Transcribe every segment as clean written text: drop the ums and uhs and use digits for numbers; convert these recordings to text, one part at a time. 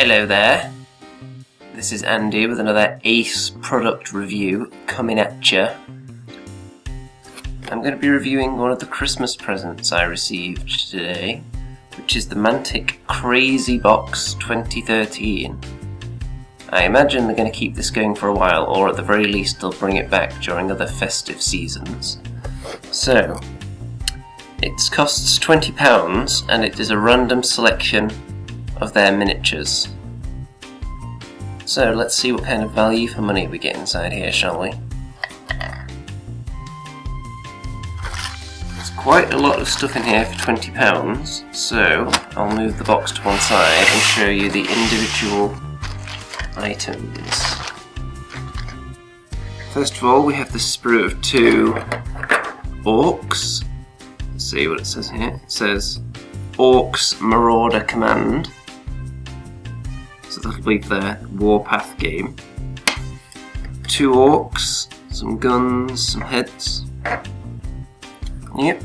Hello there, this is Andy with another Ace product review coming at ya. I'm going to be reviewing one of the Christmas presents I received today, which is the Mantic Crazy Box 2013. I imagine they're going to keep this going for a while, or at the very least they'll bring it back during other festive seasons. So, it costs £20 and it is a random selection of their miniatures. So let's see what kind of value for money we get inside here, shall we? There's quite a lot of stuff in here for £20, so I'll move the box to one side and show you the individual items. First of all, we have the Spirit of Two Orcs. Let's see what it says here. It says Orcs Marauder Command. So that'll be their Warpath game. 2 orcs, some guns, some heads. Yep.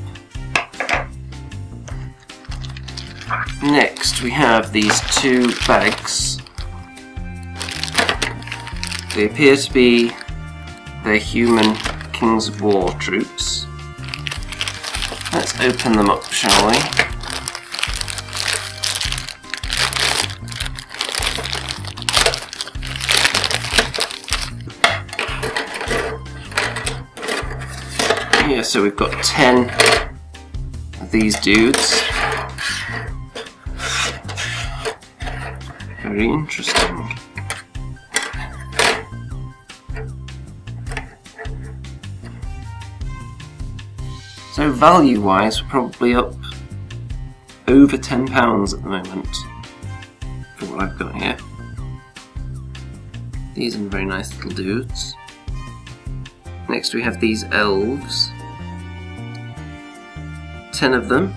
Next we have these 2 bags. They appear to be their human Kings of War troops. Let's open them up, shall we? Yeah, so we've got 10 of these dudes. Very interesting. So value-wise, we're probably up over £10 at the moment for what I've got here. These are very nice little dudes. Next we have these elves. 10 of them,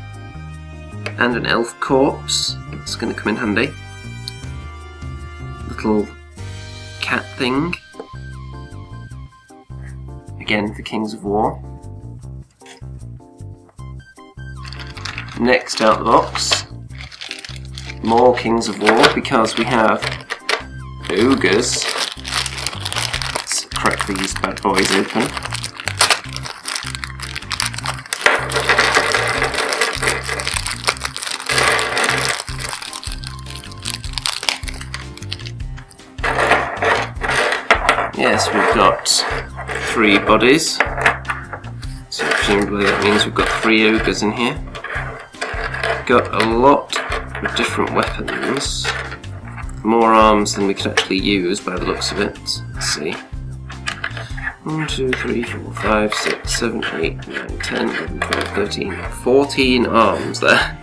and an elf corpse. That's going to come in handy. Little cat thing. Again for Kings of War. Next out the box, more Kings of War, because we have ogres. Let's crack these bad boys open. Yes, we've got 3 bodies, so presumably that means we've got 3 ogres in here. Got a lot of different weapons, more arms than we can actually use by the looks of it. Let's see. 1, 2, 3, 4, 5, 6, 7, 8, 9, 10, 11, 12, 13, 14 arms there.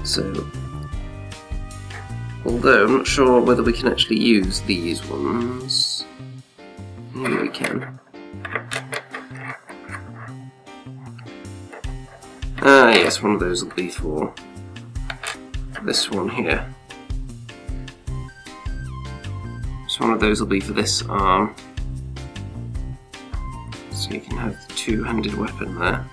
So, although I'm not sure whether we can actually use these ones. Maybe we can. Ah yes, one of those will be for this one here. So one of those will be for this arm. So you can have the 2-handed weapon there.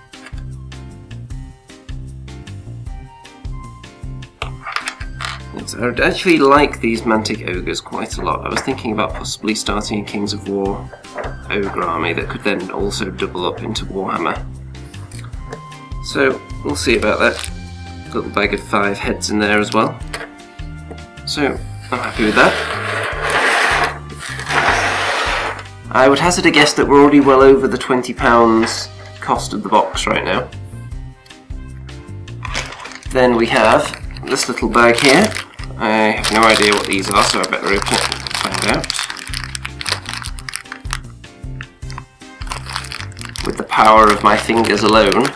Yes, I would actually like these Mantic ogres quite a lot. I was thinking about possibly starting a Kings of War ogre army that could then also double up into Warhammer. So, we'll see about that. Little bag of 5 heads in there as well. So, I'm happy with that. I would hazard a guess that we're already well over the £20 cost of the box right now. Then we have this little bag here. I have no idea what these are, so I better open it and find out. With the power of my fingers alone.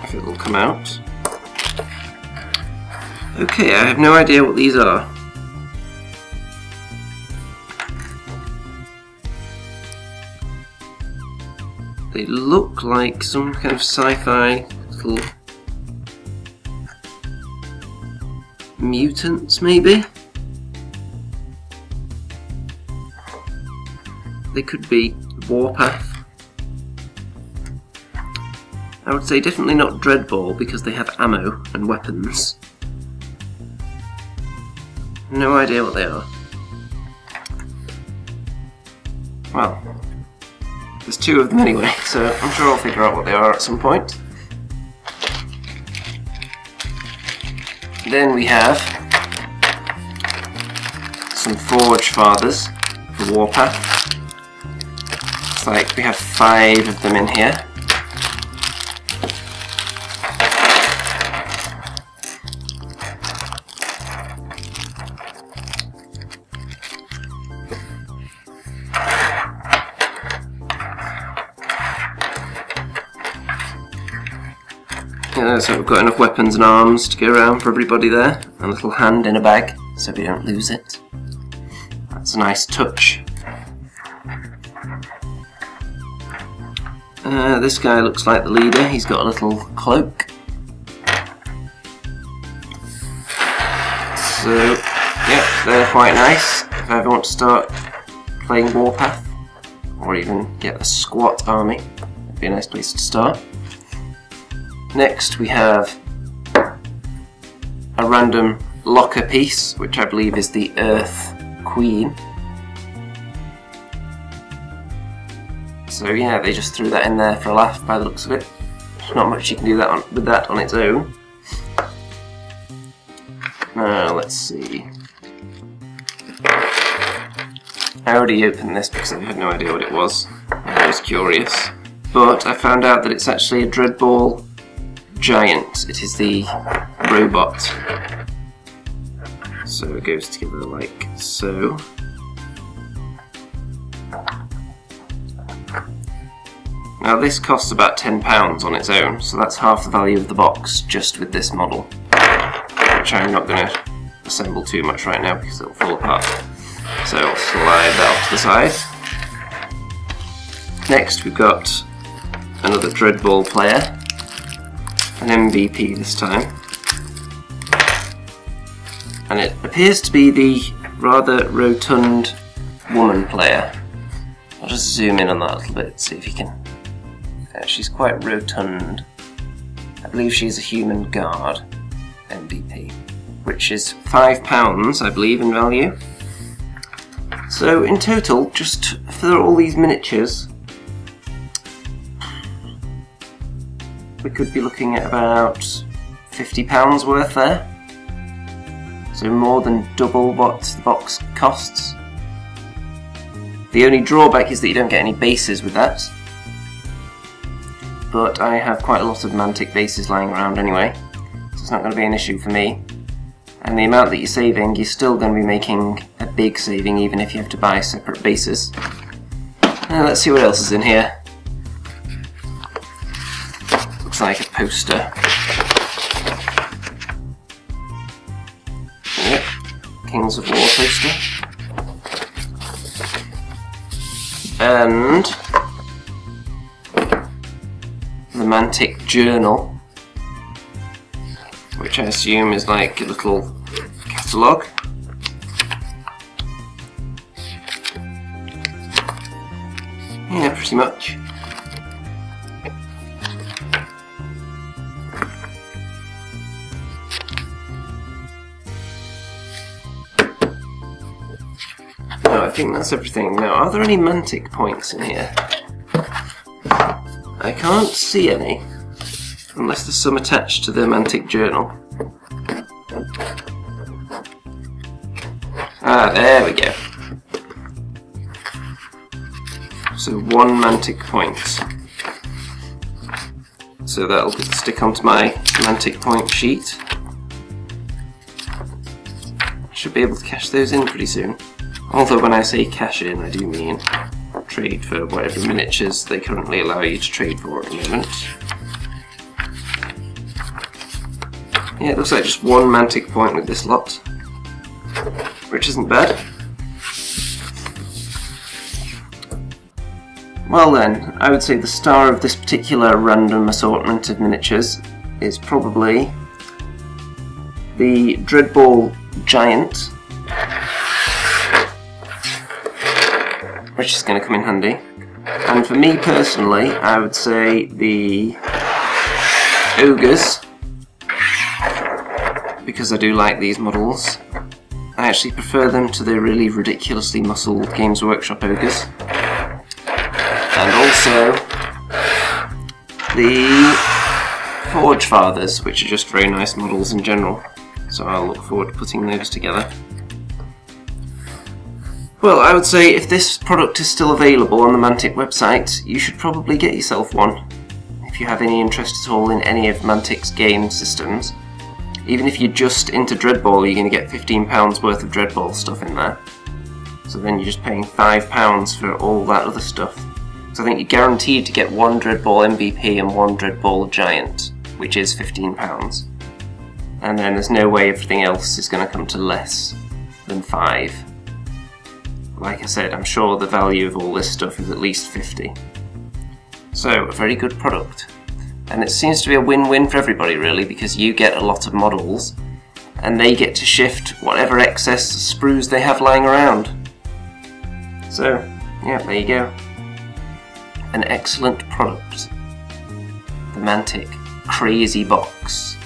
If it will come out. Okay, I have no idea what these are. They look like some kind of sci-fi little mutants, maybe? they could be Warpath. I would say definitely not Dreadball because they have ammo and weapons. No idea what they are. Well, there's two of them anyway, so I'm sure I'll figure out what they are at some point. Then we have some Forge Fathers for Warpath. Looks like we have 5 of them in here. So we've got enough weapons and arms to go around for everybody there. A little hand in a bag so we don't lose it. That's a nice touch. This guy looks like the leader. He's got a little cloak. So, yeah, they're quite nice if I ever want to start playing Warpath, or even get a squat army. That'd be a nice place to start. Next we have a random locker piece, which I believe is the Earth Queen. So yeah, they just threw that in there for a laugh by the looks of it. There's not much you can do with that on its own. Now let's see. I already opened this because I had no idea what it was. I was curious. But I found out that it's actually a Dreadball Giant. It is the robot. So it goes together like so. Now this costs about £10 on its own, so that's half the value of the box just with this model, which I'm not going to assemble too much right now because it'll fall apart. So I'll slide that off to the side. Next we've got another Dreadball player. An MVP this time, and it appears to be the rather rotund woman player. I'll just zoom in on that a little bit, see if you can. She's quite rotund. I believe she's a human guard MVP, which is £5 I believe in value. So in total, just for all these miniatures, we could be looking at about £50 worth there. So more than double what the box costs. The only drawback is that you don't get any bases with that. But I have quite a lot of Mantic bases lying around anyway, so it's not going to be an issue for me. And the amount that you're saving, you're still going to be making a big saving even if you have to buy separate bases. Let's see what else is in here. Looks like a poster. Yep, Kings of War poster. And the Mantic journal, which I assume is like a little catalogue. Yeah, pretty much. I think that's everything. Now, are there any Mantic points in here? I can't see any, unless there's some attached to the Mantic journal. Ah, there we go. So 1 Mantic point. So that'll stick onto my Mantic point sheet. Should be able to cash those in pretty soon. Although when I say cash in, I do mean trade for whatever miniatures they currently allow you to trade for at the moment. Yeah, it looks like just 1 Mantic point with this lot, which isn't bad. Well then, I would say the star of this particular random assortment of miniatures is probably the Dreadball Giant, which is going to come in handy. And for me personally, I would say the ogres, because I do like these models. I actually prefer them to the really ridiculously muscled Games Workshop ogres. And also the Forge Fathers, which are just very nice models in general. So I'll look forward to putting those together. Well, I would say if this product is still available on the Mantic website, you should probably get yourself one. If you have any interest at all in any of Mantic's game systems. Even if you're just into Dreadball, you're going to get £15 worth of Dreadball stuff in there. So then you're just paying £5 for all that other stuff. So I think you're guaranteed to get one Dreadball MVP and one Dreadball Giant, which is £15. And then there's no way everything else is going to come to less than £5. Like I said, I'm sure the value of all this stuff is at least £50. So, a very good product. And it seems to be a win-win for everybody really, because you get a lot of models, and they get to shift whatever excess sprues they have lying around. So, yeah, there you go. An excellent product. The Mantic Crazy Box.